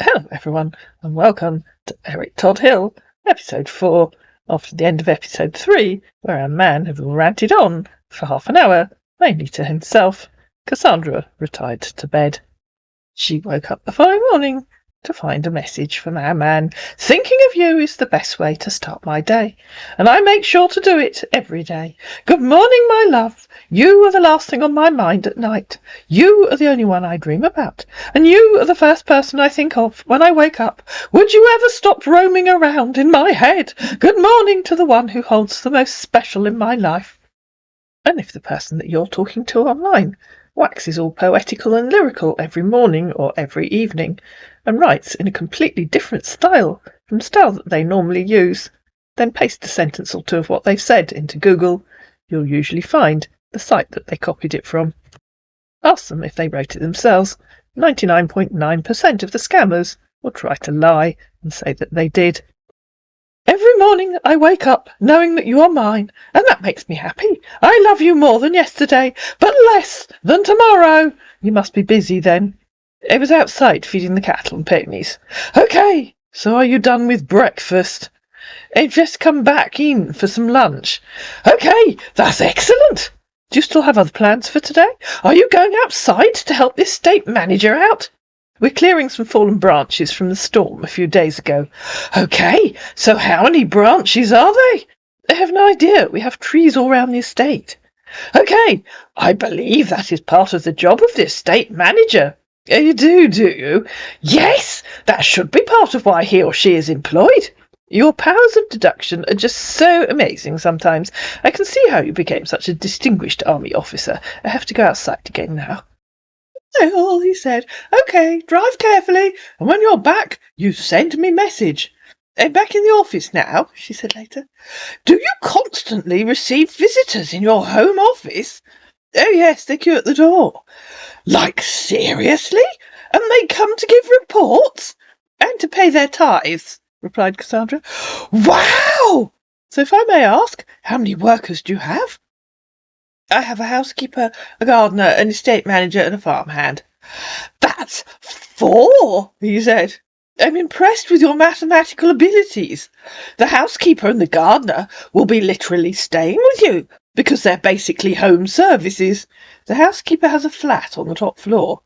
Hello everyone, and welcome to Eric Todd Hill, episode 4, after the end of episode 3, where our man had ranted on for half an hour, mainly to himself. Cassandra retired to bed. She woke up the following morning to find a message from our man. Thinking of you is the best way to start my day, and I make sure to do it every day. Good morning, my love. You are the last thing on my mind at night. You are the only one I dream about, and you are the first person I think of when I wake up. Would you ever stop roaming around in my head? Good morning to the one who holds the most special in my life. And if the person that you're talking to online waxes all poetical and lyrical every morning or every evening, and writes in a completely different style from the style that they normally use, then paste a sentence or two of what they've said into Google, you'll usually find the site that they copied it from. Ask them if they wrote it themselves. 99.9% of the scammers will try to lie and say that they did. Every morning I wake up knowing that you are mine, and that makes me happy. I love you more than yesterday, but less than tomorrow. You must be busy then. I was outside feeding the cattle and ponies. Okay, so are you done with breakfast? I've just come back in for some lunch. Okay, that's excellent. Do you still have other plans for today? Are you going outside to help the estate manager out? We're clearing some fallen branches from the storm a few days ago. Okay, so how many branches are they? I have no idea. We have trees all round the estate. Okay, I believe that is part of the job of the estate manager. You do you? Yes, that should be part of why he or she is employed. Your powers of deduction are just so amazing sometimes. I can see how you became such a distinguished army officer. I have to go outside again now. Oh, he said. Okay, drive carefully, and when you're back, you send me message. I'm back in the office now, she said later. Do you constantly receive visitors in your home office? Oh, yes, they queue at the door. Like, seriously? And they come to give reports? And to pay their tithes, replied Cassandra. Wow! So if I may ask, how many workers do you have? I have a housekeeper, a gardener, an estate manager, and a farmhand. That's 4, he said. I'm impressed with your mathematical abilities. The housekeeper and the gardener will be literally staying with you, because they're basically home services. The housekeeper has a flat on the top floor.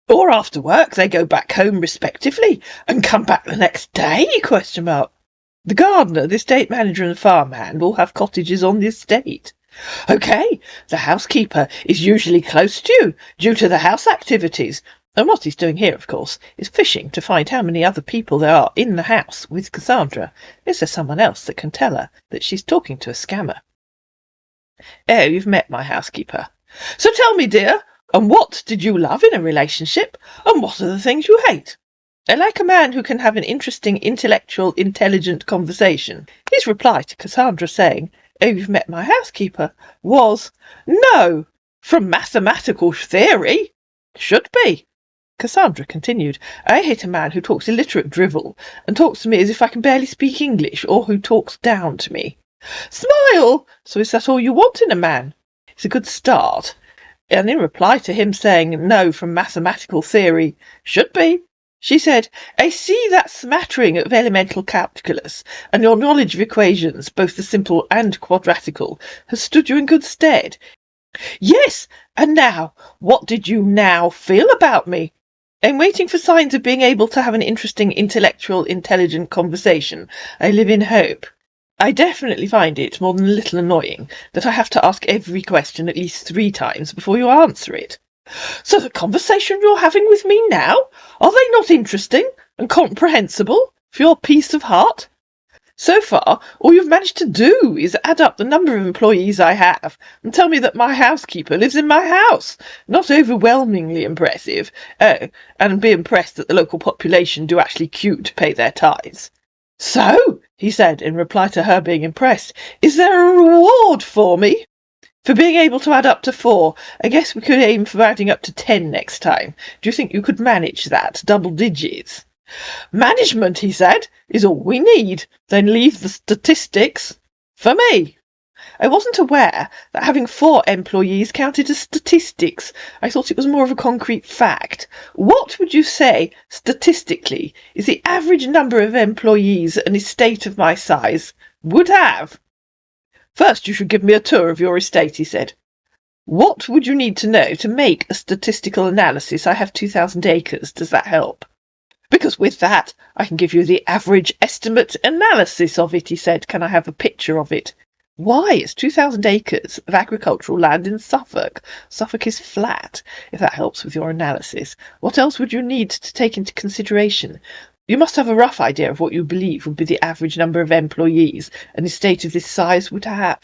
Or after work they go back home respectively, and come back the next day, ? The gardener, the estate manager, and the farmhand will have cottages on the estate. Okay, the housekeeper is usually close to you due to the house activities, and what he's doing here, of course, is fishing to find how many other people there are in the house with Cassandra. Is there someone else that can tell her that she's talking to a scammer? Oh, you've met my housekeeper. So tell me, dear, and what did you love in a relationship, and what are the things you hate? I like a man who can have an interesting, intellectual, intelligent conversation. His reply to Cassandra saying, Oh, you've met my housekeeper, was, No, from mathematical theory. Should be. Cassandra continued, I hate a man who talks illiterate drivel, and talks to me as if I can barely speak English, or who talks down to me. Smile! So is that all you want in a man? It's a good start. And in reply to him saying, No, from mathematical theory, should be, she said, I see that smattering of elemental calculus, and your knowledge of equations, both the simple and quadratical, has stood you in good stead. Yes, and now, what did you now feel about me? I'm waiting for signs of being able to have an interesting, intellectual, intelligent conversation. I live in hope. I definitely find it more than a little annoying that I have to ask every question at least 3 times before you answer it. So the conversation you're having with me now, are they not interesting and comprehensible for your peace of heart? So far, all you've managed to do is add up the number of employees I have and tell me that my housekeeper lives in my house. Not overwhelmingly impressive. Oh, and be impressed that the local population do actually queue to pay their tithes. So, he said in reply to her being impressed, is there a reward for me? For being able to add up to 4, I guess we could aim for adding up to 10 next time. Do you think you could manage that, double digits? Management, he said, is all we need. Then leave the statistics for me. I wasn't aware that having 4 employees counted as statistics. I thought it was more of a concrete fact. What would you say, statistically, is the average number of employees an estate of my size would have? First, you should give me a tour of your estate, he said. What would you need to know to make a statistical analysis? I have 2,000 acres. Does that help? Because with that, I can give you the average estimate analysis of it, he said. Can I have a picture of it? Why? It's 2,000 acres of agricultural land in Suffolk. Suffolk is flat, if that helps with your analysis. What else would you need to take into consideration? You must have a rough idea of what you believe would be the average number of employees an estate of this size would have.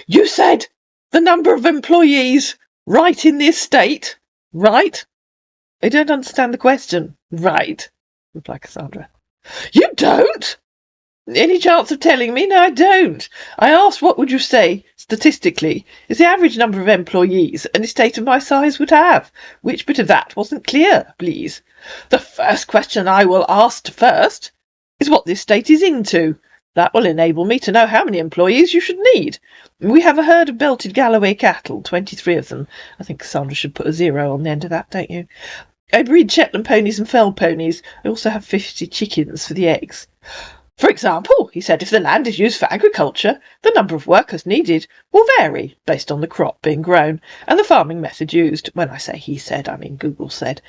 You said the number of employees right in the estate, right? I don't understand the question. Right, replied Cassandra. You don't? Any chance of telling me? No, I don't. I asked what would you say, statistically, is the average number of employees an estate of my size would have? Which bit of that wasn't clear, please? The first question I will ask first is what the estate is into. That will enable me to know how many employees you should need. We have a herd of belted Galloway cattle, 23 of them. I think Cassandra should put a 0 on the end of that, don't you? I breed Shetland ponies and fell ponies. I also have 50 chickens for the eggs. For example, he said, if the land is used for agriculture, the number of workers needed will vary based on the crop being grown and the farming method used. When I say he said, I mean Google said.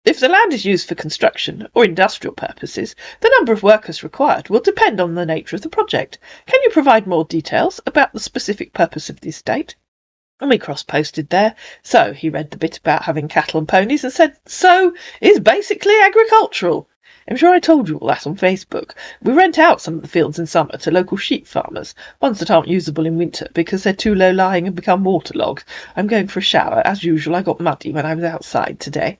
If the land is used for construction or industrial purposes, the number of workers required will depend on the nature of the project. Can you provide more details about the specific purpose of the estate? And we cross-posted there. So he read the bit about having cattle and ponies and said, so is basically agricultural. I'm sure I told you all that on Facebook. We rent out some of the fields in summer to local sheep farmers, ones that aren't usable in winter because they're too low-lying and become waterlogged. I'm going for a shower. As usual, I got muddy when I was outside today.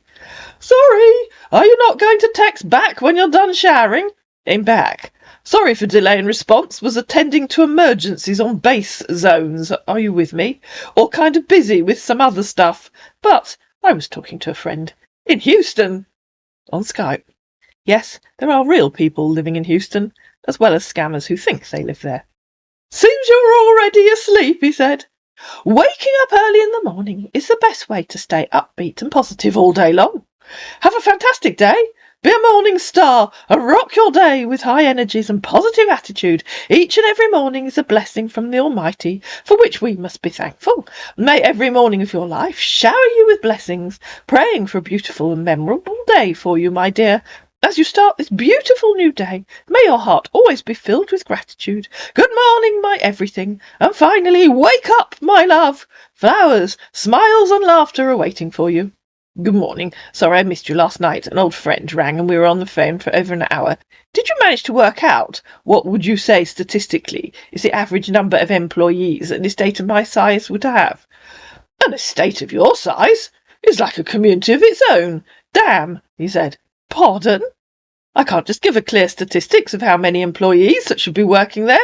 Sorry, are you not going to text back when you're done showering? Aim back. Sorry for delay in response, was attending to emergencies on base zones. Are you with me? Or kind of busy with some other stuff. But I was talking to a friend. In Houston. On Skype. Yes, there are real people living in Houston, as well as scammers who think they live there. Seems you're already asleep, he said. Waking up early in the morning is the best way to stay upbeat and positive all day long. Have a fantastic day. Be a morning star and rock your day with high energies and positive attitude. Each and every morning is a blessing from the Almighty, for which we must be thankful. May every morning of your life shower you with blessings, praying for a beautiful and memorable day for you, my dear. As you start this beautiful new day, may your heart always be filled with gratitude. Good morning, my everything. And finally, wake up, my love. Flowers, smiles and laughter are waiting for you. Good morning. Sorry I missed you last night. An old friend rang and we were on the phone for over an hour. Did you manage to work out what would you say statistically is the average number of employees an estate of my size would have? An estate of your size is like a community of its own. Damn, he said. Pardon? I can't just give a clear statistics of how many employees that should be working there.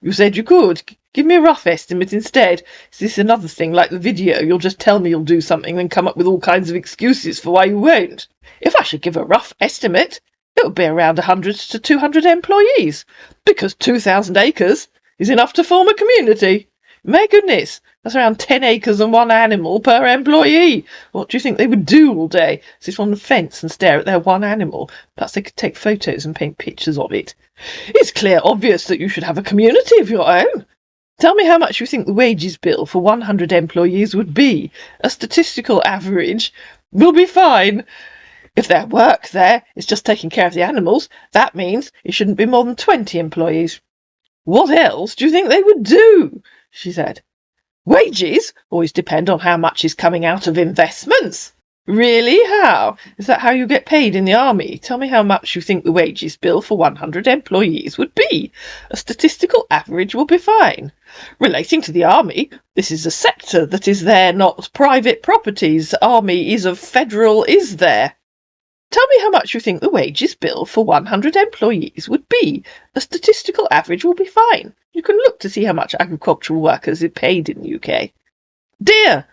You said you could. Give me a rough estimate instead. Is this another thing like the video? You'll just tell me you'll do something, then come up with all kinds of excuses for why you won't. If I should give a rough estimate, it would be around 100 to 200 employees, because 2,000 acres is enough to form a community. My goodness, that's around 10 acres and 1 animal per employee. What do you think they would do all day? Sit on the fence and stare at their 1 animal. Perhaps they could take photos and paint pictures of it. It's clear obvious that you should have a community of your own. Tell me how much you think the wages bill for 100 employees would be. A statistical average will be fine. If their work there is just taking care of the animals, that means it shouldn't be more than 20 employees. What else do you think they would do? She said. Wages always depend on how much is coming out of investments. Really? How? Is that how you get paid in the army? Tell me how much you think the wages bill for 100 employees would be. A statistical average will be fine. Relating to the army, this is a sector that is there, not private properties. Army is of federal is there. Tell me how much you think the wages bill for 100 employees would be. A statistical average will be fine. You can look to see how much agricultural workers are paid in the UK. Dear,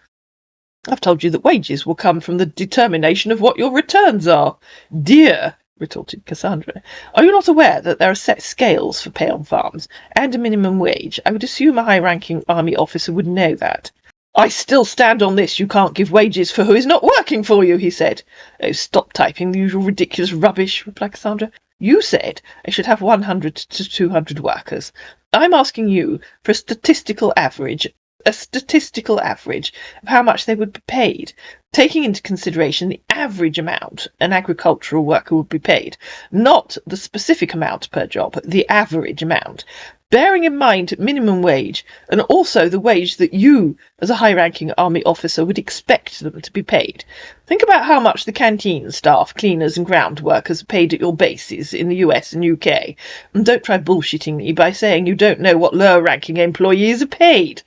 I've told you that wages will come from the determination of what your returns are. Dear, retorted Cassandra. Are you not aware that there are set scales for pay on farms and a minimum wage? I would assume a high-ranking army officer would know that. I still stand on this. You can't give wages for who is not working for you, he said. Oh, stop typing the usual ridiculous rubbish, replied Cassandra. You said I should have 100 to 200 workers. I'm asking you for a statistical average of how much they would be paid, taking into consideration the average amount an agricultural worker would be paid, not the specific amount per job, the average amount, bearing in mind minimum wage and also the wage that you, as a high-ranking army officer, would expect them to be paid. Think about how much the canteen staff, cleaners and ground workers are paid at your bases in the US and UK, and don't try bullshitting me by saying you don't know what lower-ranking employees are paid.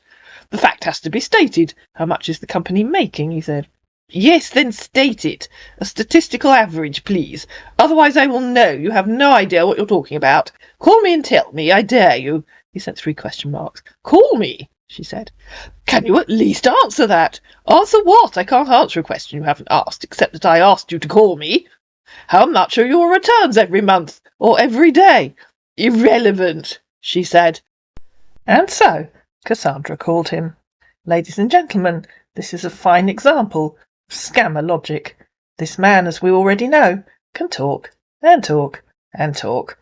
The fact has to be stated. How much is the company making, he said. Yes, then state it. A statistical average, please. Otherwise I will know you have no idea what you're talking about. Call me and tell me, I dare you. He sent 3 question marks. Call me, she said. Can you at least answer that? Answer what? I can't answer a question you haven't asked, except that I asked you to call me. How much are your returns every month, or every day? Irrelevant, she said. And so Cassandra called him. Ladies and gentlemen, this is a fine example of scammer logic. This man, as we already know, can talk and talk and talk.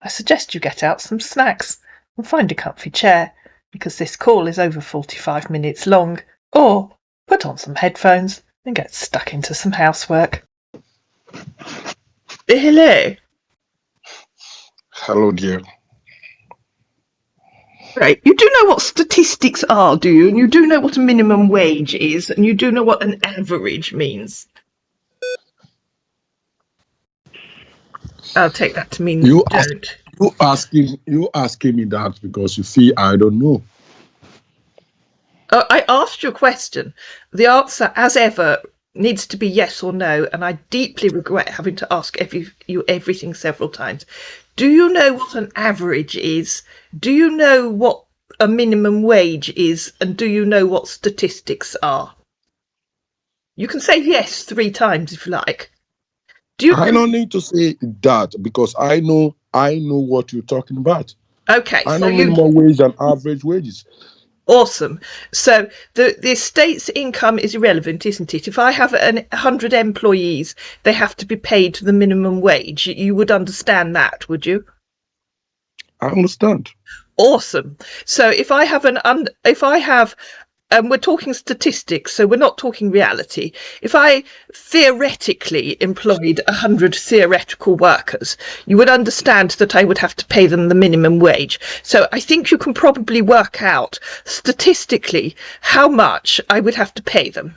I suggest you get out some snacks and find a comfy chair, because this call is over 45 minutes long, or put on some headphones and get stuck into some housework. Hello. Hello, dear. Right, you do know what statistics are, do you? And you do know what a minimum wage is, and you do know what an average means. I'll take that to mean you don't. You asking me that because you see I don't know. I asked you a question. The answer, as ever, needs to be yes or no, and I deeply regret having to ask you everything several times. Do you know what an average is? Do you know what a minimum wage is? And do you know what statistics are? You can say yes 3 times if you like. I don't need to say that because I know what you're talking about. Okay. I know minimum wage and average wages. Awesome. So the state's income is irrelevant, isn't it? If I have 100 employees, they have to be paid the minimum wage. You would understand that, would you? I understand. Awesome. So if I have we're talking statistics, so we're not talking reality. If I theoretically employed 100 theoretical workers, you would understand that I would have to pay them the minimum wage. So I think you can probably work out statistically how much I would have to pay them.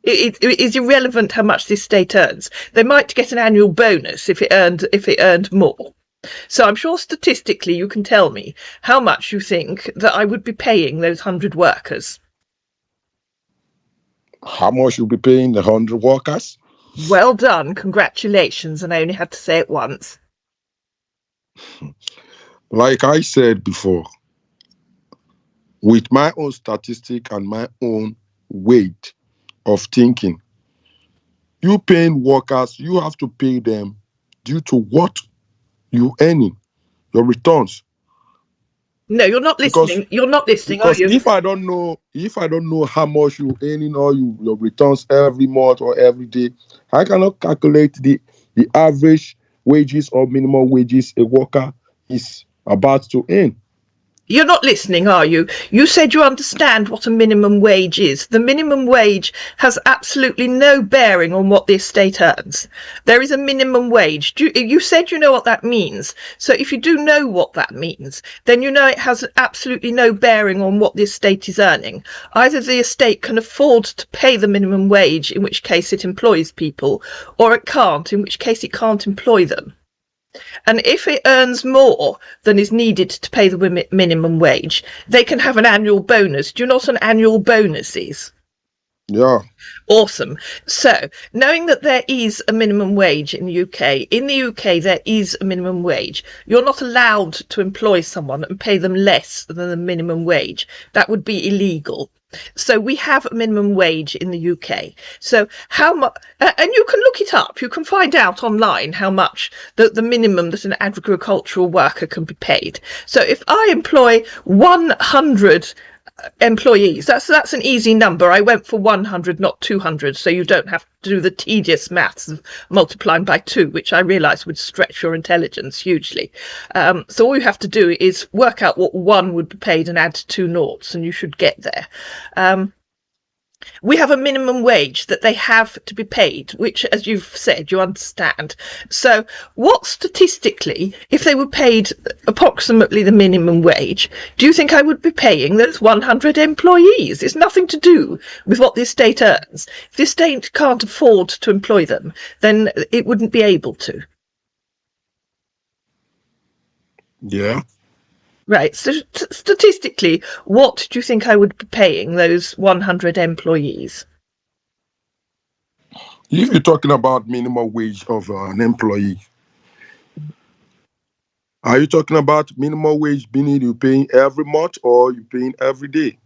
It is irrelevant how much this state earns. They might get an annual bonus if it earned more. So I'm sure statistically you can tell me how much you think that I would be paying those 100 workers. How much you'll be paying the 100 workers? Well done. Congratulations. And I only had to say it once. Like I said before, with my own statistic and my own weight of thinking, you paying workers, you have to pay them due to what you earning, your returns. No, you're not listening. You're not listening, are you? If I don't know how much you earning or your returns every month or every day, I cannot calculate the average wages or minimum wages a worker is about to earn. You're not listening, are you? You said you understand what a minimum wage is. The minimum wage has absolutely no bearing on what the estate earns. There is a minimum wage. You said you know what that means. So if you do know what that means, then you know it has absolutely no bearing on what the estate is earning. Either the estate can afford to pay the minimum wage, in which case it employs people, or it can't, in which case it can't employ them. And if it earns more than is needed to pay the minimum wage, they can have an annual bonus. Do you know what an annual bonus is? Yeah. Awesome. So, knowing that there is a minimum wage in the UK there is a minimum wage. You're not allowed to employ someone and pay them less than the minimum wage. That would be illegal. So we have a minimum wage in the UK. So how much, and you can look it up. You can find out online how much the minimum that an agricultural worker can be paid. So if I employ 100 employees, that's an easy number. I went for 100, not 200, so you don't have to do the tedious maths of multiplying by 2, which I realise would stretch your intelligence hugely. So all you have to do is work out what 1 would be paid and add 2 noughts, and you should get there. We have a minimum wage that they have to be paid, which, as you've said, you understand. So what statistically, if they were paid approximately the minimum wage, do you think I would be paying those 100 employees? It's nothing to do with what the estate earns. If the estate can't afford to employ them, then it wouldn't be able to. Yeah. Right. So statistically, what do you think I would be paying those 100 employees? If you're talking about minimum wage of an employee, are you talking about minimum wage meaning you paying every month or you paying every day?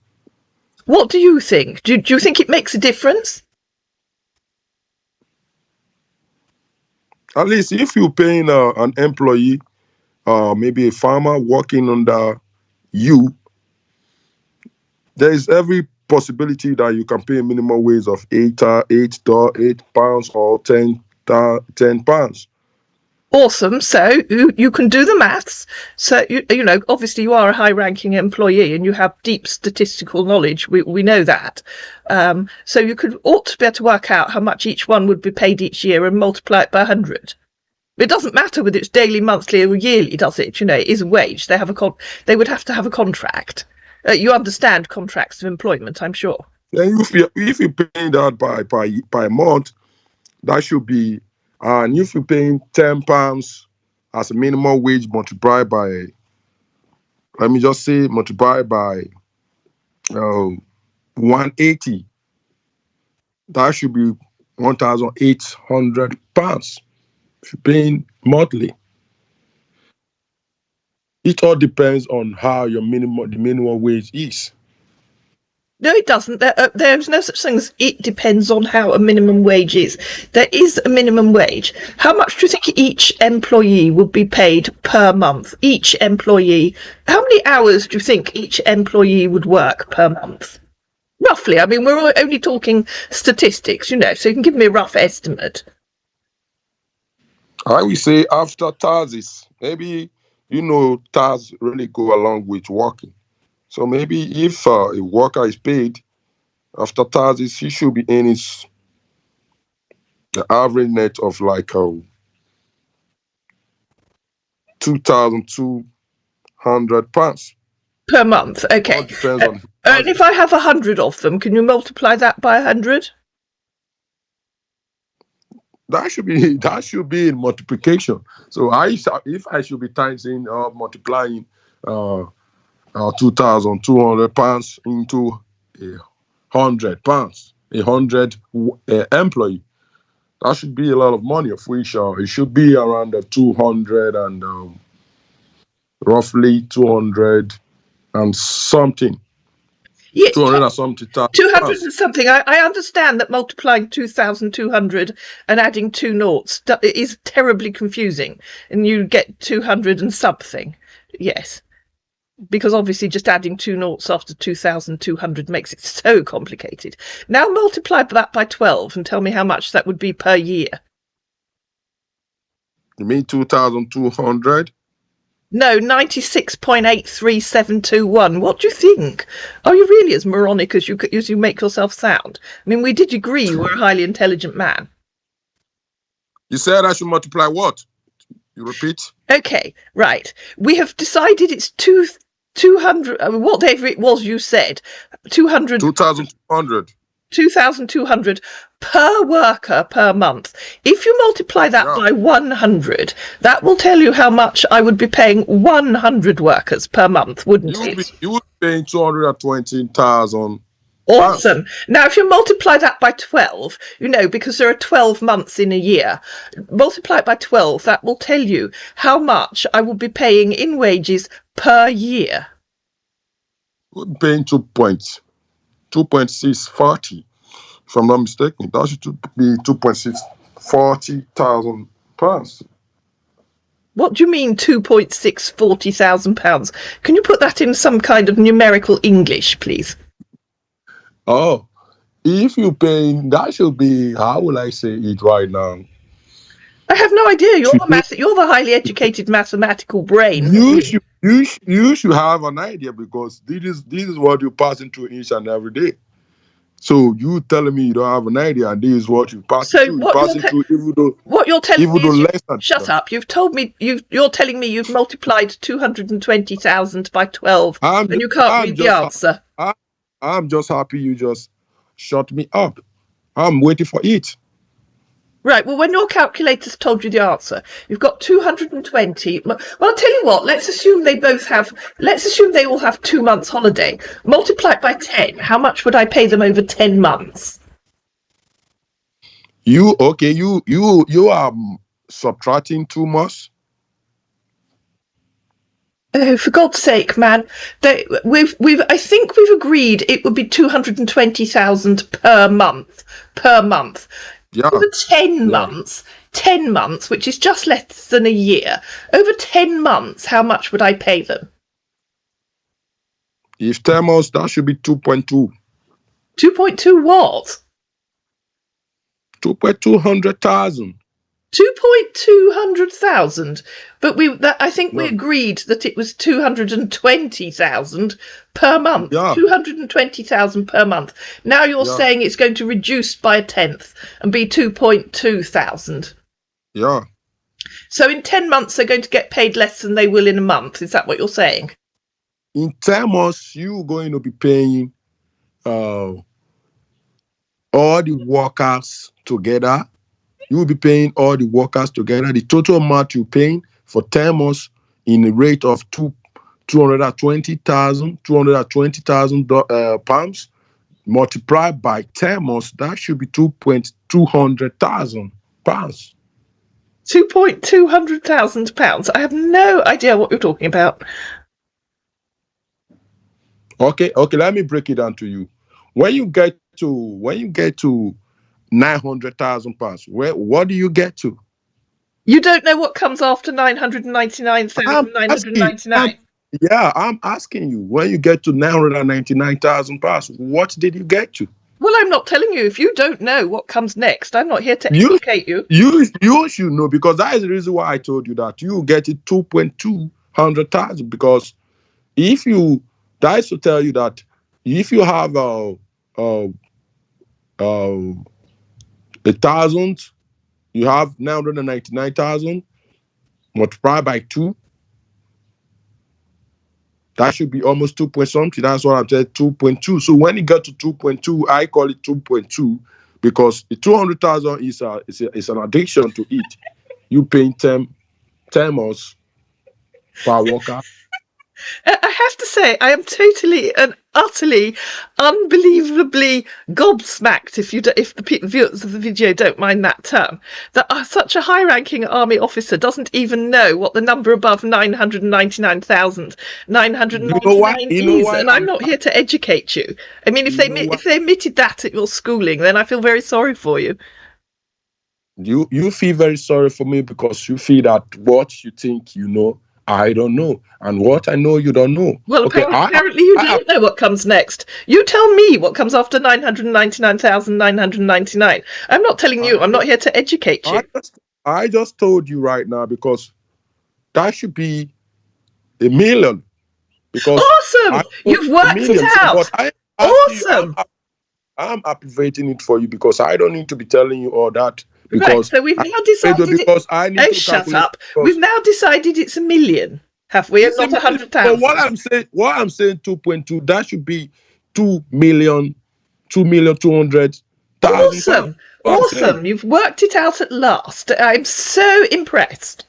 What do you think? Do you think it makes a difference? At least if you're paying an employee, maybe a farmer working under you, there is every possibility that you can pay a minimum wage of £8 or £10. Awesome. So you can do the maths. So you know, obviously you are a high-ranking employee and you have deep statistical knowledge. We know that. So you ought to be able to work out how much each one would be paid each year and multiply it by 100. It doesn't matter whether it's daily, monthly, or yearly, does it? You know, it is a wage. They would have to have a contract. You understand contracts of employment, I'm sure. Then if you're paying that by month, that should be, and if you're paying £10 as a minimum wage multiplied by, let me just say, multiplied by 180, that should be £1,800 if you're paying monthly. It all depends on how the minimum wage is. No, it doesn't. There's no such thing as it depends on how a minimum wage is. There is a minimum wage. How much do you think each employee would be paid per month? Each employee. How many hours do you think each employee would work per month? Roughly. I mean, we're only talking statistics, you know, so you can give me a rough estimate. I will say after taxes, maybe, taxes really go along with working. So maybe if a worker is paid after taxes, he should be earning the average net of like £2,200 Per month, okay. All depends on and if I have 100 of them, can you multiply that by 100? That should be in multiplication. So if I should be timesing or multiplying £2,200 into £100, 100 employee, that should be a lot of money. Of which it should be around 200 and roughly 200 and something. Yes, 200 and something. 200 and something. I understand that multiplying 2,200 and adding 2 noughts is terribly confusing, and you get 200 and something. Yes, because obviously just adding 2 noughts after 2,200 makes it so complicated. Now multiply that by 12 and tell me how much that would be per year. You mean 2,200? No, 96.83721. What do you think? Are you really as moronic as you make yourself sound? I mean, we did agree you were a highly intelligent man. You said I should multiply what? You repeat? Okay, right. We have decided it's 200, whatever it was you said. 200. 2,200. 2,200 per worker per month. If you multiply that by 100, that will tell you how much I would be paying 100 workers per month, wouldn't it? You would be paying 220,000 Awesome. Now, if you multiply that by 12, because there are 12 months in a year, multiply it by 12, that will tell you how much I will be paying in wages per year. We're paying 2.640, if I'm not mistaken. That should be 2.640,000 pounds. What do you mean £2,640,000? Can you put that in some kind of numerical English, please? Oh, if you're paying, that should be, how will I say it right now? I have no idea. You're the highly educated mathematical brain. You should have an idea, because this is what you're passing through each and every day. So you telling me you don't have an idea, and this is what you're passing through. You're passing through, what you're telling me is less than shut up. You've told me you're telling me you've multiplied 220,000 by 12, and you can't read the answer. I'm just happy you just shut me up. I'm waiting for it. Right, well, when your calculator's told you the answer, you've got 220. Well, I'll tell you what, let's assume they all have 2 months holiday. Multiply it by 10. How much would I pay them over 10 months? You are subtracting 2 months? Oh, for God's sake, man! I think we've agreed it would be 220,000 per month. Yeah. Over 10 months, which is just less than a year. Over 10 months, how much would I pay them? If 10 months, that should be 2.2. 2.2 what? 2,200,000. 2,200,000, but I think we agreed that it was 220,000 per month. Yeah. 220,000 per month. Now you're saying it's going to reduce by a tenth and be 2,200,000. Yeah. So in 10 months they're going to get paid less than they will in a month. Is that what you're saying? In 10 months, you're going to be paying all the workers together. You will be paying all the workers together. The total amount you're paying for 10 months in a rate of 220,000 pounds multiplied by 10 months, that should be 2,200,000 pounds. 2,200,000 pounds. I have no idea what you're talking about. Okay, let me break it down to you. When you get to 900,000 pounds, what do you get to? You don't know what comes after 999,999? Yeah, I'm asking you. When you get to 999,000 pounds, what did you get to? Well, I'm not telling you. If you don't know what comes next, I'm not here to educate you. You should know, because that is the reason why I told you that you get it 2,200,000. Because that is to tell you that if you have 1,000, you have 999,000 multiplied by 2. That should be almost 2 point something. That's what I'm saying, 2.2. So when you get to 2.2, I call it 2.2 because the 200,000 is an addition to it. You paying 10 months per worker. I have to say, I am totally and utterly, unbelievably gobsmacked, if the viewers of the video don't mind that term, that such a high-ranking army officer doesn't even know what the number above 999,999 is, and I'm not here to educate you. I mean, if they admitted that at your schooling, then I feel very sorry for you. You feel very sorry for me because you feel that what you think you know, I don't know, and what I know you don't know. Well, apparently you don't know what comes next. You tell me what comes after 999,999. I'm not telling you. I'm not here to educate you. I just told you right now because that should be 1 million. Because awesome! You've worked it out. Awesome! I'm aggravating it for you because I don't need to be telling you all that. Right, so we've now decided shut up. We've now decided it's 1 million, have we? Not 100,000. What I'm saying 2.2, that should be 2,200,000. Awesome. You've worked it out at last. I'm so impressed.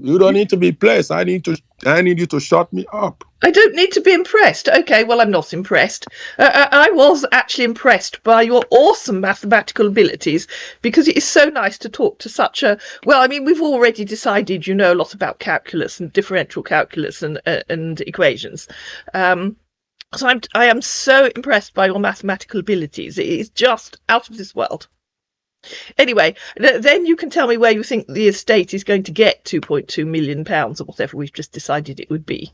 You don't need to be impressed. I need you to shut me up. I don't need to be impressed. Okay, well, I'm not impressed. I was actually impressed by your awesome mathematical abilities, because it is so nice to talk to such a... Well, I mean, we've already decided you know a lot about calculus and differential calculus and equations. So I am so impressed by your mathematical abilities. It is just out of this world. Anyway, then you can tell me where you think the estate is going to get £2.2 million or whatever we've just decided it would be.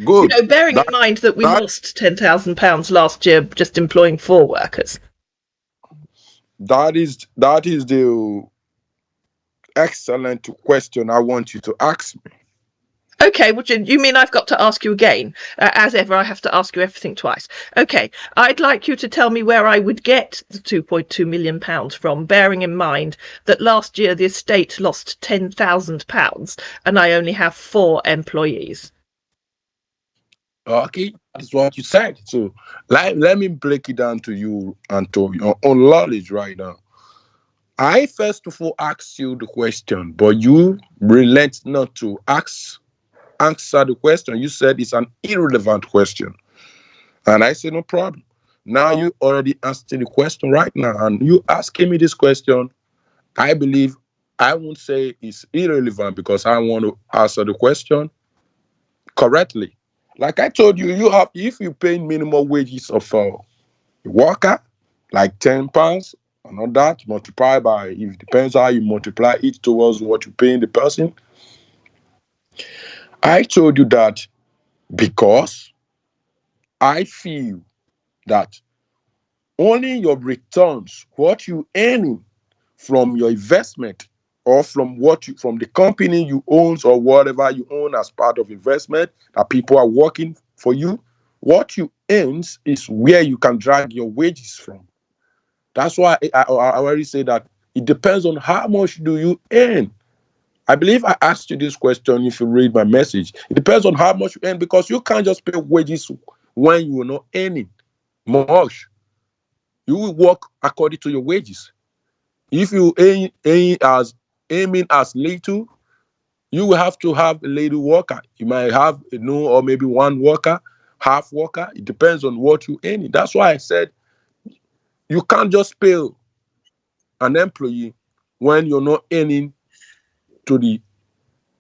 Good. Bearing in mind that we lost £10,000 last year just employing 4 workers. That is the excellent question I want you to ask me. Okay, well, you mean I've got to ask you again? As ever, I have to ask you everything twice. Okay, I'd like you to tell me where I would get the £2.2 million from, bearing in mind that last year the estate lost £10,000 and I only have 4 employees. Okay, that's what you said. So let me break it down to you and to your own knowledge right now. I first of all asked you the question, but you relent not to answer the question. You said it's an irrelevant question. And I said, no problem. Now you already answered the question right now, and you asking me this question. I believe I won't say it's irrelevant because I want to answer the question correctly. Like I told you, if you pay minimum wages of a worker, like £10, and not that, multiply by, it depends how you multiply it towards what you're paying the person. I told you that because I feel that only your returns, what you earning from your investment or from from the company you own or whatever you own as part of investment that people are working for you, what you earn is where you can drag your wages from. That's why I already say that it depends on how much do you earn. I believe I asked you this question if you read my message. It depends on how much you earn because you can't just pay wages when you are not earning much. You will work according to your wages. If you aiming as little, you will have to have a little worker. You might have or maybe one worker, half worker. It depends on what you earn. That's why I said you can't just pay an employee when you're not earning to the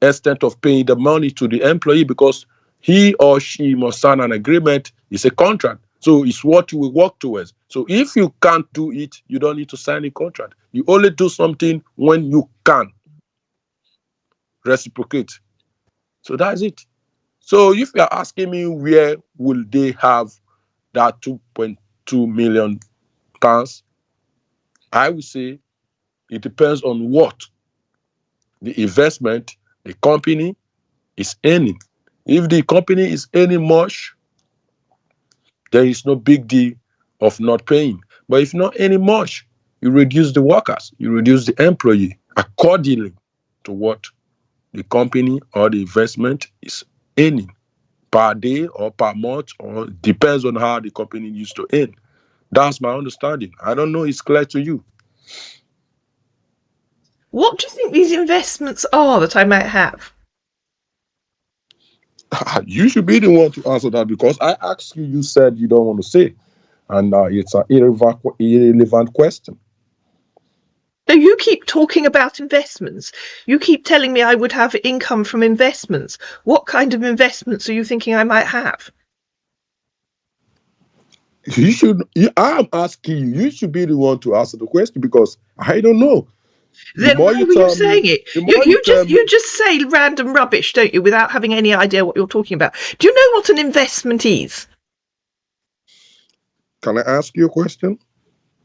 extent of paying the money to the employee because he or she must sign an agreement. It's a contract. So it's what you will work towards. So if you can't do it, you don't need to sign a contract. You only do something when you can reciprocate. So that's it. So if you're asking me where will they have that 2.2 million pounds, I would say it depends on what the investment the company is earning. If the company is earning much, there is no big deal of not paying. But if not earning much, you reduce the workers, you reduce the employee accordingly to what the company or the investment is earning per day or per month, or depends on how the company used to earn. That's my understanding. I don't know it's clear to you. What do you think these investments are that I might have? You should be the one to answer that because I asked you, you said you don't want to say. And it's an irrelevant question. No, you keep talking about investments. You keep telling me I would have income from investments. What kind of investments are you thinking I might have? I'm asking you, you should be the one to answer the question because I don't know. Then why were you saying it? You just say random rubbish, don't you, without having any idea what you're talking about. Do you know what an investment is? Can I ask you a question?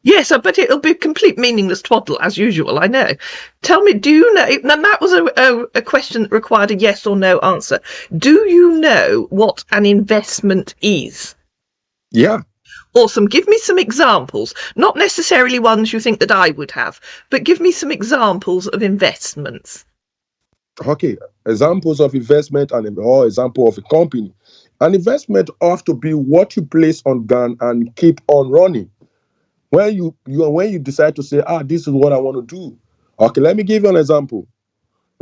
Yes, but it'll be complete meaningless twaddle, as usual, I know. Tell me, do you know... And that was a question that required a yes or no answer. Do you know what an investment is? Yeah. Awesome. Give me some examples. Not necessarily ones you think that I would have, but give me some examples of investments. Okay. Examples of investment or example of a company. An investment ought to be what you place on ground and keep on running. When you decide to say, this is what I want to do. Okay, let me give you an example.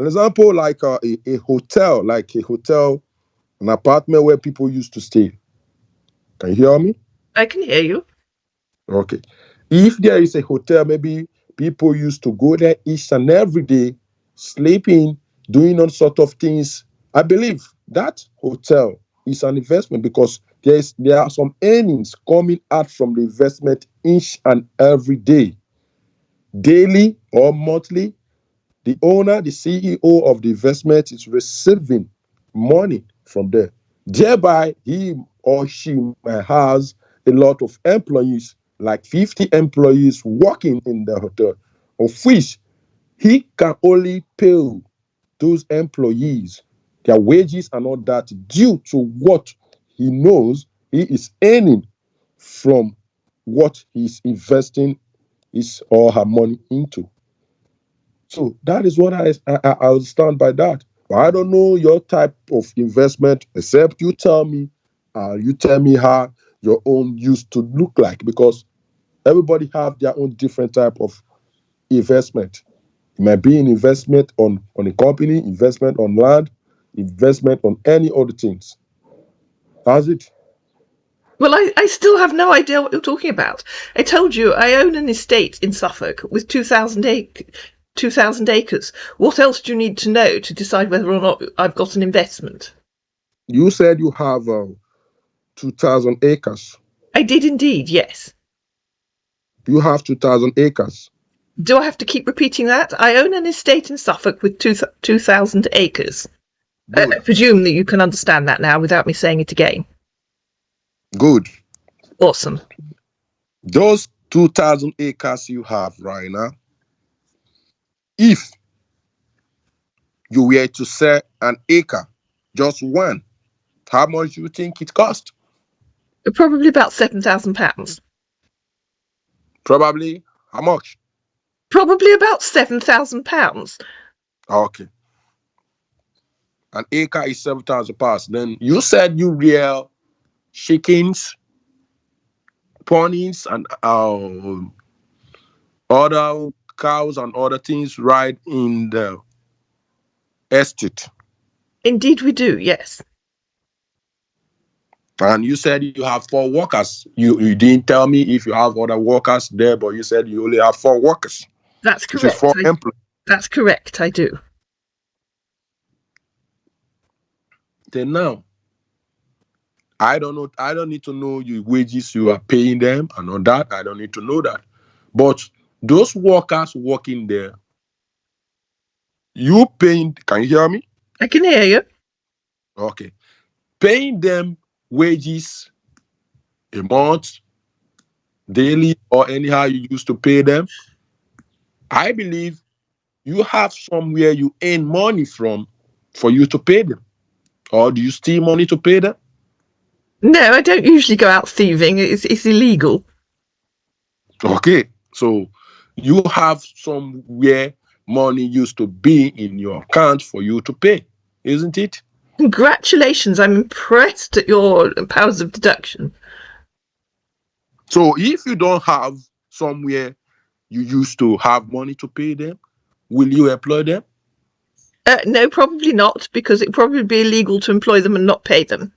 An example like a hotel, an apartment where people used to stay. Can you hear me? I can hear you. Okay. If there is a hotel, maybe people used to go there each and every day, sleeping, doing all sort of things. I believe that hotel is an investment because there are some earnings coming out from the investment each and every day, daily or monthly. The owner, the CEO of the investment is receiving money from there. Thereby, he or she has a lot of employees, like 50 employees working in the hotel, of which he can only pay those employees their wages and all that due to what he knows he is earning from what he's investing his or her money into. So that is what I stand by that. But I don't know your type of investment, except you tell me how your own used to look like, because everybody have their own different type of investment. It might be an investment on a company, investment on land, investment on any other things. That's it. Well, I still have no idea what you're talking about. I told you I own an estate in Suffolk with 2,000 acres. What else do you need to know to decide whether or not I've got an investment? You said you have 2,000 acres. I did indeed, yes. You have 2,000 acres. Do I have to keep repeating that? I own an estate in Suffolk with 2,000 acres. I Good. presume that you can understand that now without me saying it again. Good. Awesome. Those 2,000 acres you have right now, if you were to sell an acre, just one, how much do you think it cost? Probably about £7,000. Probably how much? Probably about £7,000. Okay. An acre is £7,000. Then you said you rear chickens, ponies, and other cows and other things right in the estate. Indeed we do, yes. And you said you have 4 workers. You didn't tell me if you have other workers there, but you said you only have 4 workers, That's which is correct. 4 employees. That's correct, I do. Then now, I don't know. I don't need to know your wages you are paying them and all that. I don't need to know that. But those workers working there, you paying? Can you hear me? I can hear you. Okay, paying them wages a month, daily, or anyhow you used to pay them. I believe you have somewhere you earn money from for you to pay them, or do you steal money to pay them? No, I don't usually go out thieving. It's illegal. Okay, so you have somewhere money used to be in your account for you to pay, isn't it? Congratulations, I'm impressed at your powers of deduction. So if you don't have somewhere you used to have money to pay them, will you employ them? No, probably not, because it'd probably be illegal to employ them and not pay them.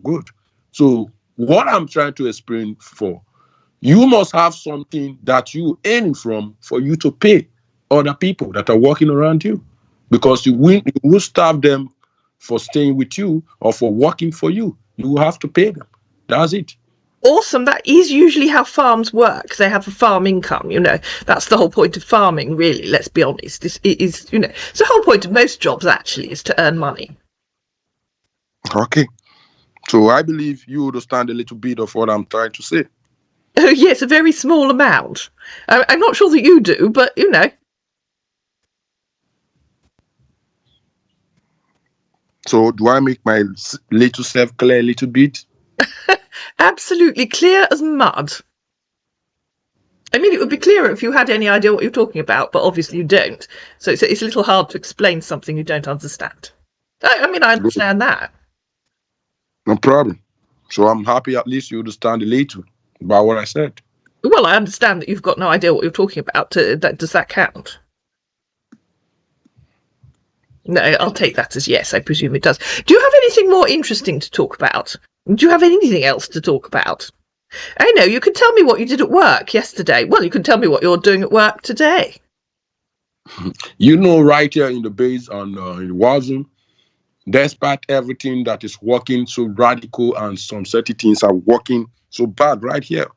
Good. So what I'm trying to explain for, you must have something that you earn from for you to pay other people that are working around you, because you will starve them for staying with you or for working for you. You will have to pay them. That's it. Awesome. That is usually how farms work. They have a farm income, That's the whole point of farming, really, let's be honest. It is, it's the whole point of most jobs, actually, is to earn money. Okay. So I believe you understand a little bit of what I'm trying to say. Oh, yes, a very small amount. I'm not sure that you do, but, So do I make my little self clear a little bit? Absolutely clear as mud. I mean, it would be clearer if you had any idea what you're talking about, but obviously you don't. So it's a little hard to explain something you don't understand. I understand that. No problem. So I'm happy at least you understand a little about what I said. Well, I understand that you've got no idea what you're talking about. Does that count? No, I'll take that as yes, I presume it does. Do you have anything more interesting to talk about? Do you have anything else to talk about? I know, you can tell me what you did at work yesterday. Well, you can tell me what you're doing at work today. You know, right here in the base on in Wazoo, despite everything that is working so radical and some certain things are working so bad right here,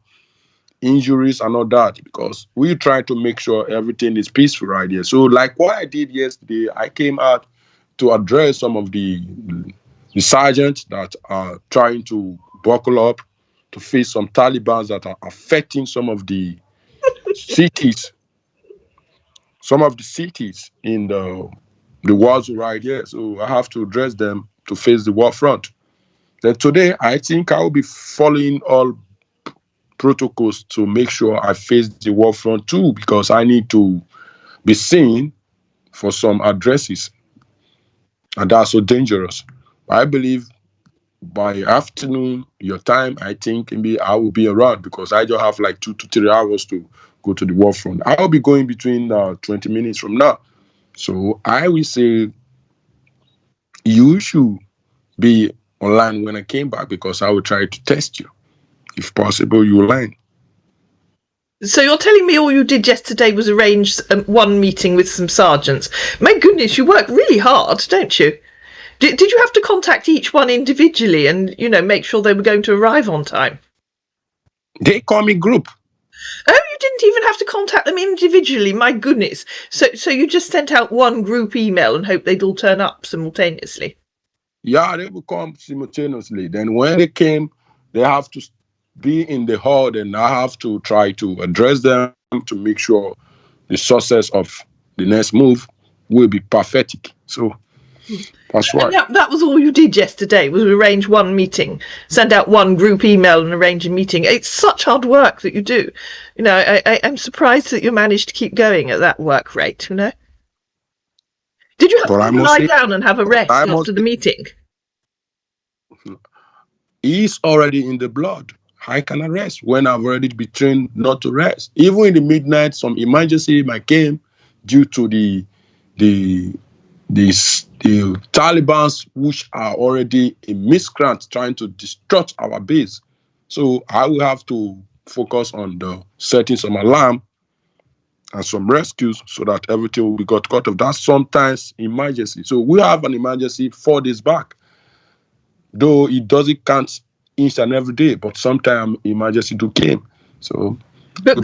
injuries and all that, because we try to make sure everything is peaceful right here. So, like what I did yesterday, I came out to address some of the sergeants that are trying to buckle up to face some Taliban that are affecting some of the cities, in the wars right here. So I have to address them to face the war front. Then today, I think I will be following all protocols to make sure I face the war front too, because I need to be seen for some addresses, and that's so dangerous. I believe by afternoon, your time, I think maybe I will be around because I just have like 2 to 3 hours to go to the war front. I'll be going between 20 minutes from now. So I will say you should be online when I came back because I will try to test you. If possible, you online. So you're telling me all you did yesterday was arrange one meeting with some sergeants? My goodness, you work really hard, don't you? Did you have to contact each one individually and, make sure they were going to arrive on time? They call me group. Oh, you didn't even have to contact them individually, my goodness. So you just sent out one group email and hoped they'd all turn up simultaneously? Yeah, they will come simultaneously. Then when they came, they have to be in the hall, and I have to try to address them to make sure the success of the next move will be perfect. So that's right. And that was all you did yesterday, was arrange one meeting, send out one group email and arrange a meeting. It's such hard work that you do. I'm surprised that you managed to keep going at that work rate, Did you have to lie down and have a rest after the meeting? He's already in the blood. I can rest when I've already been trained not to rest. Even in the midnight, some emergency might came due to the Taliban's, which are already a miscreant trying to destruct our base. So I will have to focus on the setting some alarm and some rescues so that everything will be got cut off. That's sometimes emergency. So we have an emergency 4 days back, though it doesn't count each and every day, but sometimes emergency do came. So But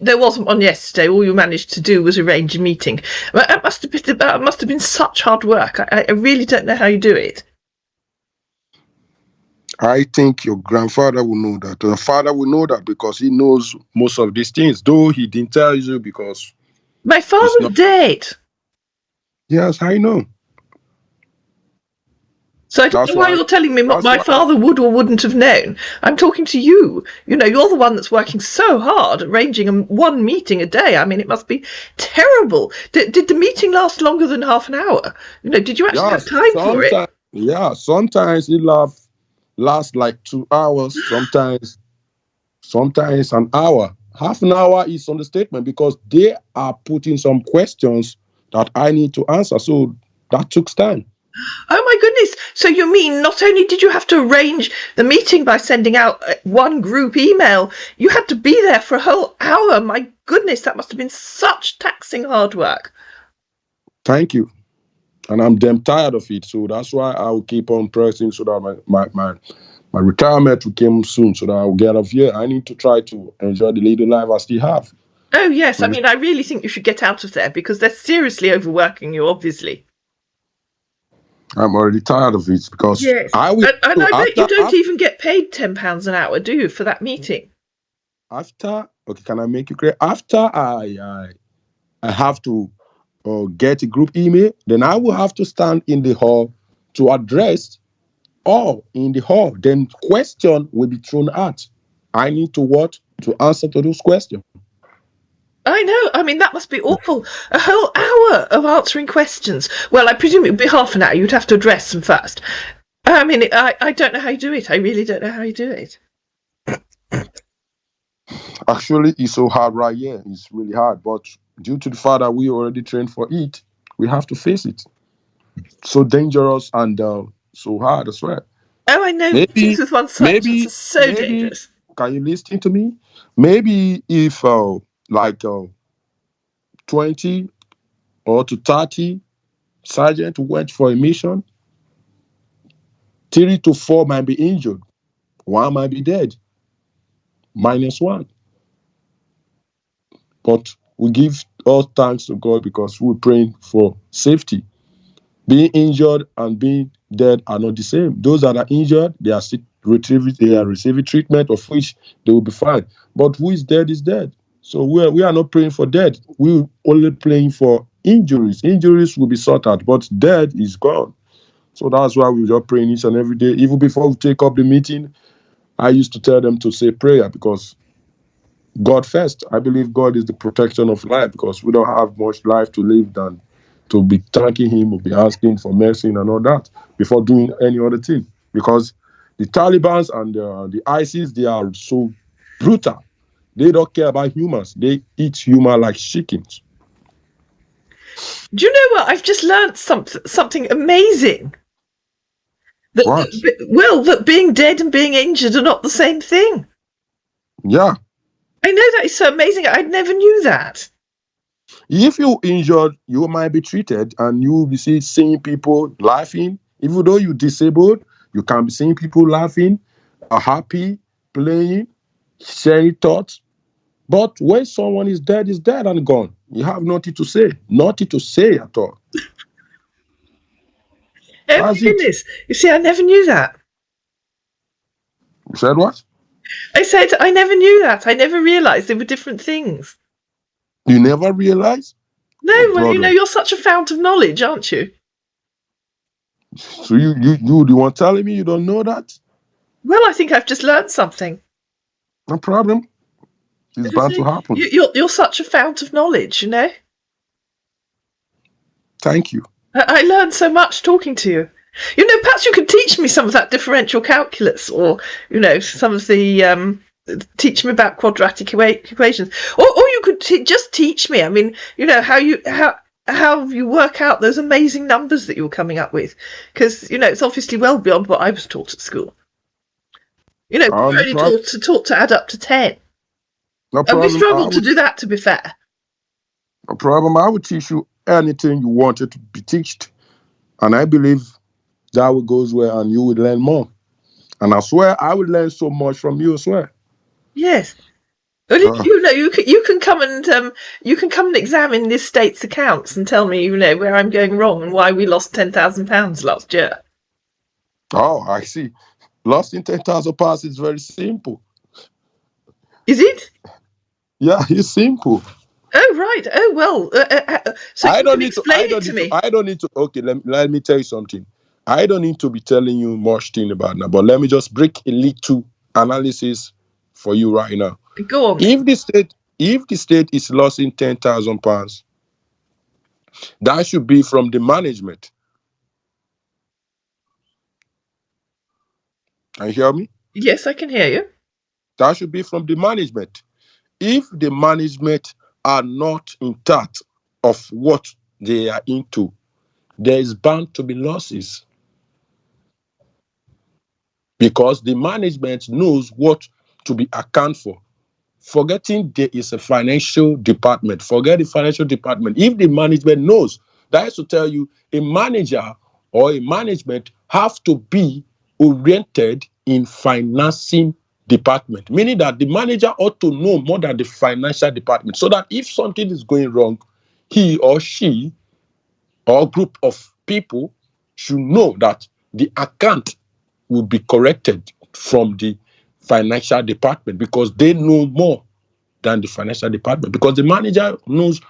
there wasn't one yesterday. All you managed to do was arrange a meeting. That must have been such hard work. I really don't know how you do it. I think your grandfather will know that. Your father will know that because he knows most of these things, though he didn't tell you because... My father's dead. Yes, I know. So I don't know why you're telling me what my father would or wouldn't have known. I'm talking to you. You're the one that's working so hard, arranging one meeting a day. I mean, it must be terrible. Did the meeting last longer than half an hour? Did you actually have time for it? Yeah, sometimes it lasts like 2 hours, sometimes an hour. Half an hour is understatement because they are putting some questions that I need to answer. So that took time. Oh my goodness. So you mean not only did you have to arrange the meeting by sending out one group email, you had to be there for a whole hour. My goodness, that must have been such taxing hard work. Thank you. And I'm damn tired of it. So that's why I'll keep on pressing so that my retirement will come soon so that I'll get off here. I need to try to enjoy the little life I still have. Oh, yes. I mean, I really think you should get out of there because they're seriously overworking you, obviously. I'm already tired of it because yes. I bet you don't even get paid £10 an hour, do you, for that meeting? Can I make it clear? After I have to get a group email, then I will have to stand in the hall to address all in the hall. Then question will be thrown out. I need to answer to those questions. I know. I mean, that must be awful. A whole hour of answering questions. Well, I presume it would be half an hour. You'd have to address them first. I mean, I don't know how you do it. I really don't know how you do it. Actually, it's so hard right here. It's really hard. But due to the fact that we already trained for it, we have to face it. so dangerous and so hard as well. Oh, I know things Maybe, with one substance are maybe, so maybe. dangerous. Can you listen to me? Maybe if like 20 or to 30 sergeant went for a mission, 3 to 4 might be injured, one might be dead, minus one. But we give all thanks to God because we're praying for safety. Being injured and being dead are not the same. Those that are injured, they are receiving treatment of which they will be fine. But who is dead is dead. So we are not praying for dead. We're only praying for injuries. Injuries will be sorted out, but dead is gone. So that's why we're just praying each and every day. Even before we take up the meeting, I used to tell them to say prayer because God first. I believe God is the protection of life because we don't have much life to live than to be thanking Him or be asking for mercy and all that before doing any other thing. Because the Taliban and the ISIS, they are so brutal. They don't care about humans. They eat human like chickens. Do you know what? I've just learnt something amazing. What? That being dead and being injured are not the same thing. Yeah. I know that is so amazing. I never knew that. If you injured, you might be treated and you will be seeing people laughing. Even though you're disabled, you can be seeing people laughing, happy, playing, sharing thoughts. But when someone is dead and gone. You have nothing to say. Nothing to say at all. Oh my That's it. goodness. You see, I never knew that. You said what? I said I never knew that. I never realised they were different things. You never realize? No, Oh, well, brother. you're such a fount of knowledge, aren't you? So you the one telling me you don't know that? Well, I think I've just learned something. No problem. It's You bound to see, happen. you're such a fount of knowledge, you know? Thank you. I learned so much talking to you. You know, perhaps you could teach me some of that differential calculus, or some of the teach me about quadratic equations, or you could just teach me. I mean, how you work out those amazing numbers that you're coming up with, because it's obviously well beyond what I was taught at school. We were No only problem. taught to add up to 10, No and we problem. struggled to do that. To be fair. No problem. I will teach you anything you wanted to be taught. And I believe that will goes well and you will learn more. And I swear I will learn so much from you as well. Yes. Well, Uh, you can come and examine this state's accounts and tell me where I'm going wrong and why we lost £10,000 last year. oh, I see. Lost in 10,000 pounds is very simple. Is it? Yeah, it's simple. Oh right. Oh well. So I you don't can need to. explain it to me. I don't need to. Okay, let me tell you something. I don't need to be telling you much thing about now, but let me just break a little analysis for you right now. Go on. If the state is losing 10,000 pounds, that should be from the management. Can you hear me? Yes, I can hear you. That should be from the management. If the management are not in touch of what they are into, there is bound to be losses because the management knows what to be account for. Forgetting there is a financial department. Forget the financial department. If the management knows, that is to tell you a manager or a management have to be oriented in financing department, meaning that the manager ought to know more than the financial department so that if something is going wrong, he or she or group of people should know that the account will be corrected from the financial department because they know more than the financial department because the manager knows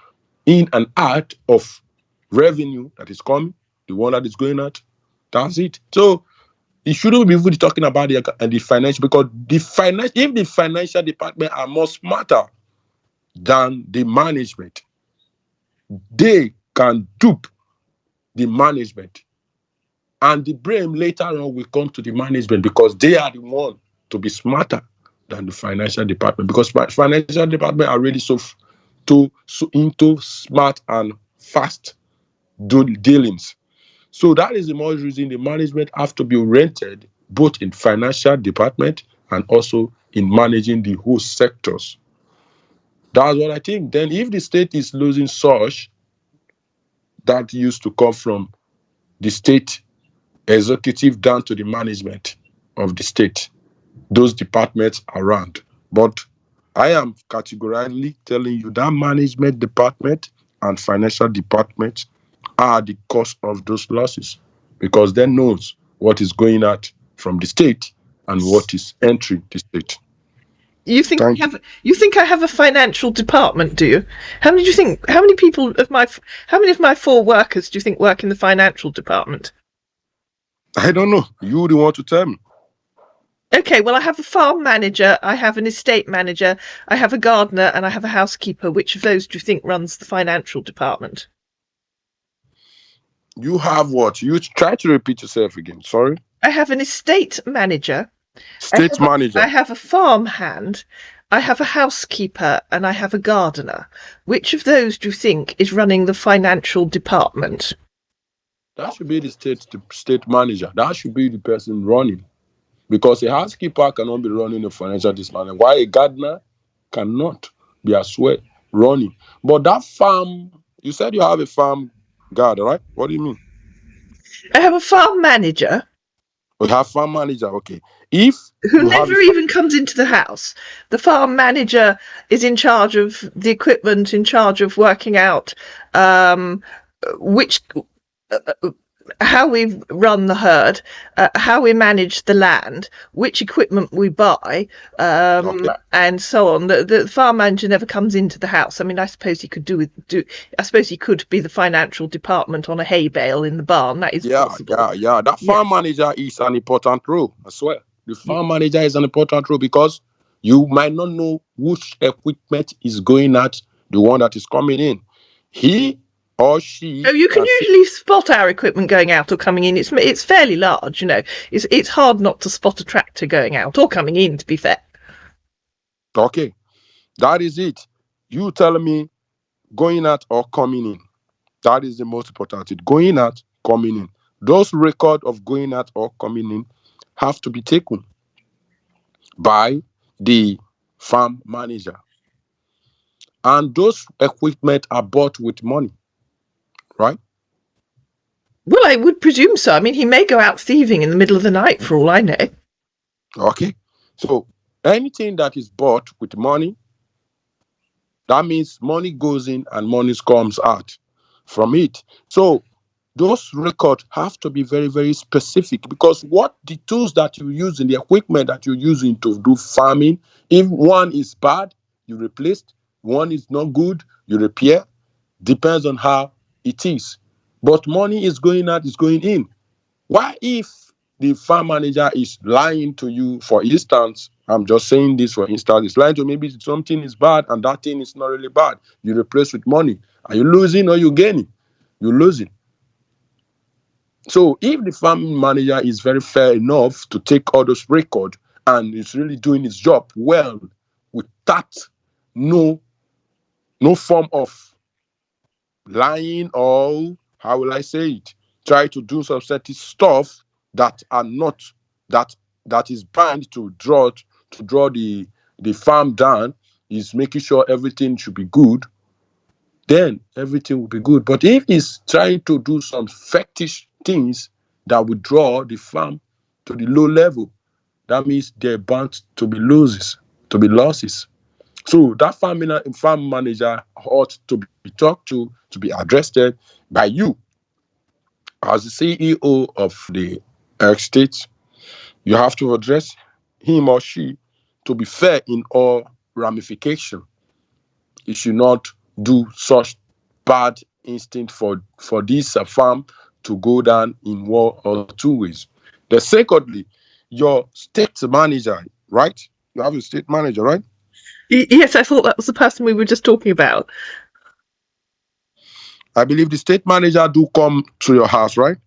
in and out of revenue that is coming, the one that is going out. That's it. So it shouldn't be really talking about the financial because if the financial department are more smarter than the management, they can dupe the management and the blame later on will come to the management because they are the one to be smarter than the financial department because financial department are really so into smart and fast dealings. So that is the more reason the management have to be oriented both in financial department and also in managing the whole sectors. That's what I think. Then if the state is losing such, that used to come from the state executive down to the management of the state, those departments around. But I am categorically telling you that management department and financial department are the cause of those losses because they knows what is going out from the state and what is entering the state. You think Thank you think I have a financial department, do you? How many do you think? How many of my 4 workers do you think work in the financial department? I don't know. You the one to tell me. Okay, well, I have a farm manager, I have an estate manager, I have a gardener, and I have a housekeeper. Which of those do you think runs the financial department? You have what? You try to repeat yourself again. Sorry. I have an estate manager, State manager. I have a farm hand, I have a housekeeper, and I have a gardener. Which of those do you think is running the financial department? That should be the state manager. That should be the person running. Because a housekeeper cannot be running a financial department. Why a gardener cannot be as well running. But that farm, you said you have a farm guard, right? What do you mean? I have a farm manager We have farm manager, okay. If who you have never even comes into the house. The farm manager is in charge of the equipment, in charge of working out which how we run the herd, how we manage the land, which equipment we buy, okay. and so on. The farm manager never comes into the house. I mean, I suppose he could I suppose he could be the financial department on a hay bale in the barn. That is possible. That farm manager is an important role as well. The farm manager is an important role because you might not know which equipment is going at the one that is coming in. He or she. So you can usually spot our equipment going out or coming in. It's fairly large, you know. It's hard not to spot a tractor going out or coming in, to be fair. Okay, that is it. You tell me going out or coming in. That is the most important. It going out, coming in. Those record of going out or coming in have to be taken by the farm manager. And those equipment are bought with money, right? Well, I would presume so. I mean, he may go out thieving in the middle of the night, for all I know. Okay. So anything that is bought with money, that means money goes in and money comes out from it. So those records have to be very, very specific because what the tools that you use in the equipment that you're using to do farming, if one is bad, you replace, one is not good, you repair, depends on how it is. But money is going out, is going in. Why if the farm manager is lying to you, for instance, I'm just saying this for instance, it's lying to maybe something is bad and that thing is not really bad. You replace with money. Are you losing or you gaining? You're losing. So if the farm manager is very fair enough to take all those records and is really doing his job well with that, no form of lying or how will I say it? Try to do some certain stuff that are not that is bound to draw the farm down, is making sure everything should be good, then everything will be good. But if he's trying to do some fetish things that will draw the farm to the low level, that means they're bound to be losses. So that farm manager ought to be talked to be addressed by you as the CEO of the estate. You have to address him or she to be fair in all ramification. You should not do such bad instinct for this farm to go down in one or two ways. The secondly, your state manager, right? You have a state manager, right? Yes, I thought that was the person we were just talking about. I believe the state manager do come to your house, right?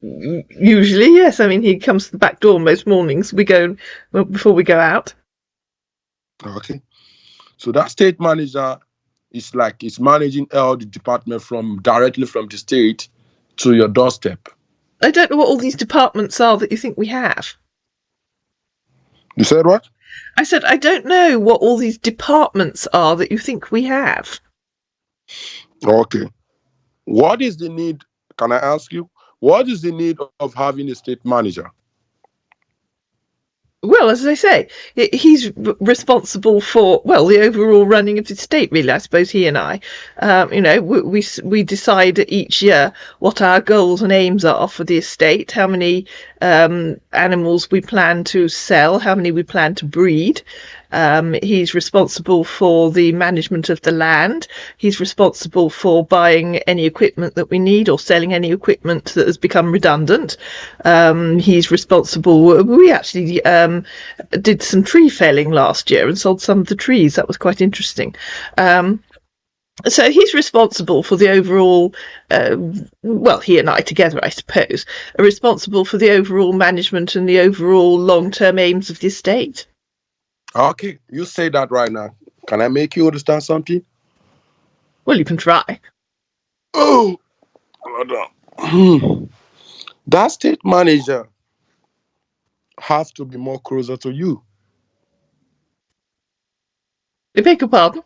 Usually, yes. I mean, he comes to the back door most mornings. Before we go out. Okay. So that state manager is managing all the department directly from the state to your doorstep. I don't know what all these departments are that you think we have. You said what? I said, I don't know what all these departments are that you think we have. Okay. What is the need? Can I ask you? What is the need of having a state manager? Well, as I say, he's responsible for, well, the overall running of the state, really. I suppose he and I, we decide each year what our goals and aims are for the estate, how many animals we plan to sell, how many we plan to breed. He's responsible for the management of the land. He's responsible for buying any equipment that we need or selling any equipment that has become redundant. He's responsible. We actually did some tree felling last year and sold some of the trees. That was quite interesting. So he's responsible for the overall, well, he and I together, I suppose, are responsible for the overall management and the overall long-term aims of the estate. Okay, you say that right now. Can I make you understand something? Well, you can try. Oh, that state manager have to be more closer to you. I beg your pardon?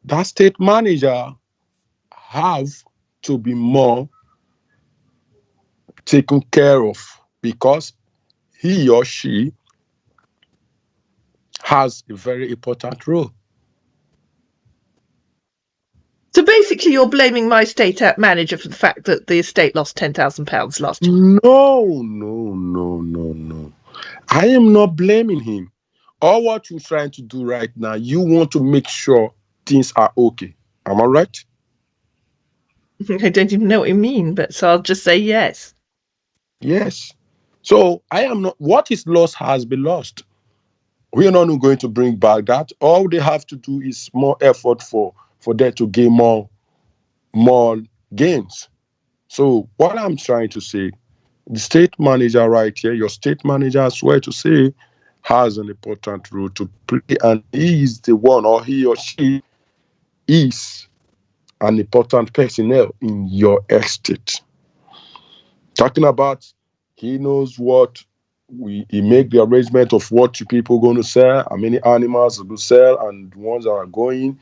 That state manager have to be more taken care of because he or she has a very important role. So basically, you're blaming my estate manager for the fact that the estate lost £10,000 last year. No. I am not blaming him. All what you're trying to do right now, you want to make sure things are okay. Am I right? I don't even know what you mean, but so I'll just say yes. Yes. So I am not. What is lost has been lost. We are not going to bring back that. All they have to do is more effort for them to gain more gains. So what I'm trying to say, the state manager right here, your state manager, I swear to say, has an important role to play, and he is the one, or he or she is an important personnel in your estate. Talking about, he knows what he make the arrangement of what you people going to sell, how many animals to sell, and the ones that are going,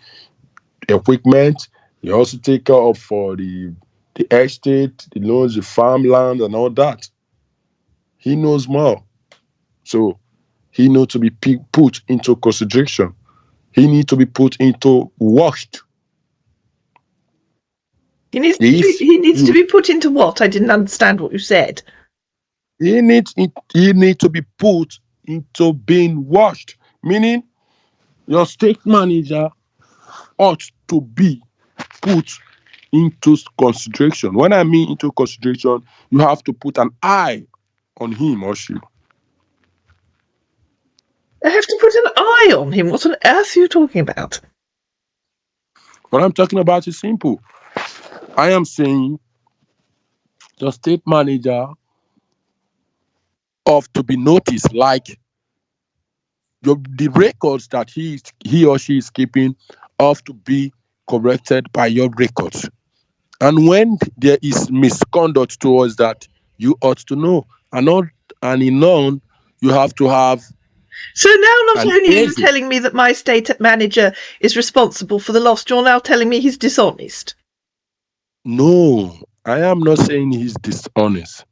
equipment. He also take care of for the estate, the loans, the farmland, and all that. He knows more, so he needs to be put into consideration. He needs to be put into watched. He needs to be put into what? I didn't understand what you said. He needs to be put into being watched. Meaning, your state manager ought to be put into consideration. When I mean into consideration, you have to put an eye on him or she. I have to put an eye on him. What on earth are you talking about? What I'm talking about is simple. I am saying the state manager ought to be noticed, like the records that he or she is keeping ought to be corrected by your records. And when there is misconduct towards that, you ought to know. And in none, you have to have. So now not an only are you exit. telling me that my estate manager is responsible for the loss, you're now telling me he's dishonest. No, I am not saying he's dishonest.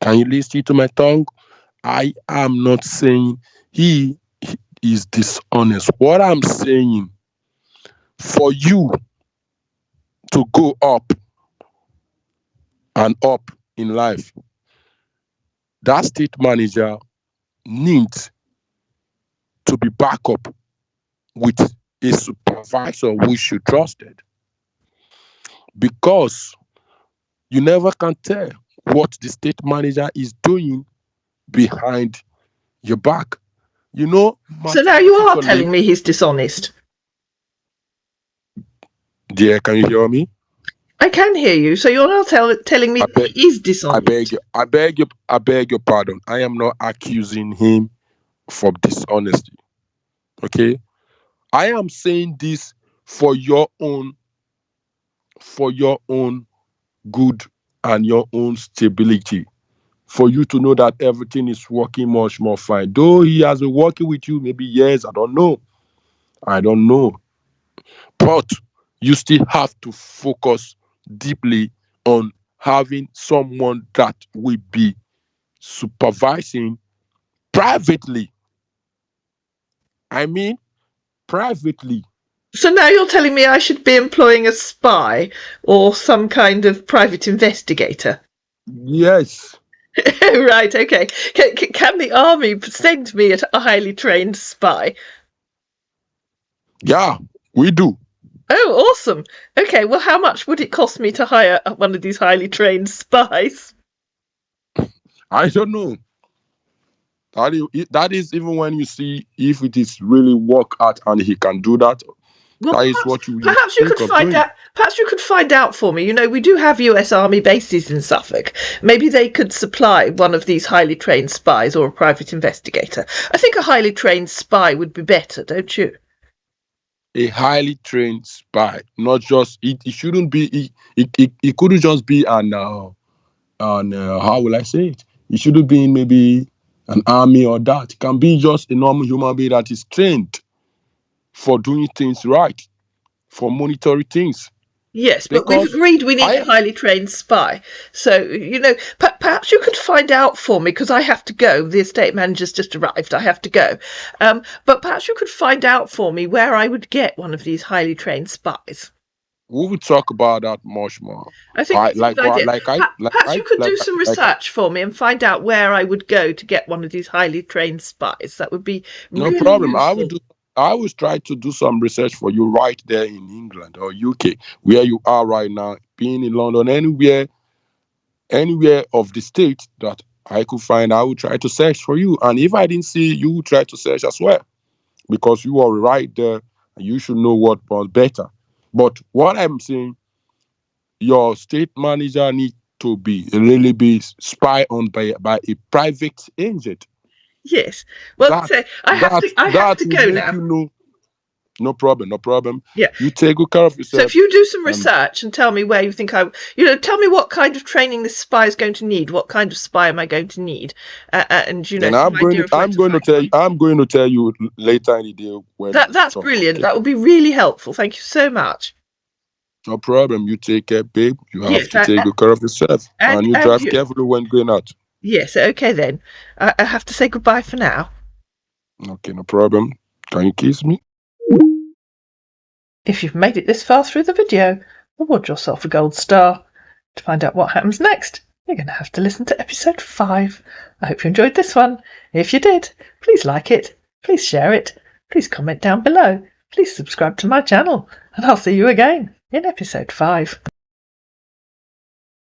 Can you listen to my tongue? I am not saying he is dishonest. What I'm saying, for you to go up and up in life, that state manager needs to be backed up with a supervisor which you trusted. Because you never can tell what the state manager is doing behind your back. You know, So now you are telling me he's dishonest. Dear, can you hear me? I can hear you. So you're now telling me that he is dishonest. I beg your pardon. I am not accusing him for dishonesty. Okay? I am saying this for your own good and your own stability, for you to know that everything is working much more fine. Though he has been working with you maybe years, I don't know. I don't know. But you still have to focus deeply on having someone that will be supervising privately. I mean, privately. So now you're telling me I should be employing a spy or some kind of private investigator? Yes. Right, okay. Can the army send me a highly trained spy? Yeah, we do. Oh, awesome. Okay, well, how much would it cost me to hire one of these highly trained spies? I don't know. That is even when you see if it is really work out and he can do that. Well, That is what you perhaps you think could of find doing. out. Perhaps you could find out for me. You know, we do have U.S. Army bases in Suffolk. Maybe they could supply one of these highly trained spies or a private investigator. I think a highly trained spy would be better, don't you? A highly trained spy, not just it shouldn't be it couldn't just be an how will I say it? It shouldn't be in maybe an army or that. It can be just a normal human being that is trained for doing things right, for monitoring things. Yes, but we've Because agreed we need a I highly trained spy. So, you know, perhaps you could find out for me, because I have to go. The estate manager's just arrived. I have to go. But perhaps you could find out for me where I would get one of these highly trained spies. we will talk about that much more. I think I that's a good idea. Perhaps you could do some like research for me and find out where I would go to get one of these highly trained spies. That would be no really problem. useful. I will try to do some research for you right there in England or UK, where you are right now, being in London, anywhere of the state that I could find. I will try to search for you. And if I didn't see you, will try to search as well. Because you are right there and you should know what was better. But what I'm saying, your state manager needs to be spy on by a private agent. Yes. Well, That so that I have that to will go make now. you know. No problem, no problem. Yeah. You take good care of So if yourself. you do some And research and tell me where you think tell me what kind of training this spy is going to need. What kind of spy am I going to need? And then some idea of where to find one. I'm going to tell you later in the day when we That's talk. brilliant. Okay. That would be really helpful. Thank you so much. No problem. You take care, babe. You have Yes, to take good care of yourself. And you and drive you. carefully when going out. Yes, okay then. I have to say goodbye for now. Okay, no problem. Can you kiss me? If you've made it this far through the video, award yourself a gold star. To find out what happens next, you're going to have to listen to episode 5. I hope you enjoyed this one. If you did, please like it, please share it, please comment down below, please subscribe to my channel, and I'll see you again in episode 5.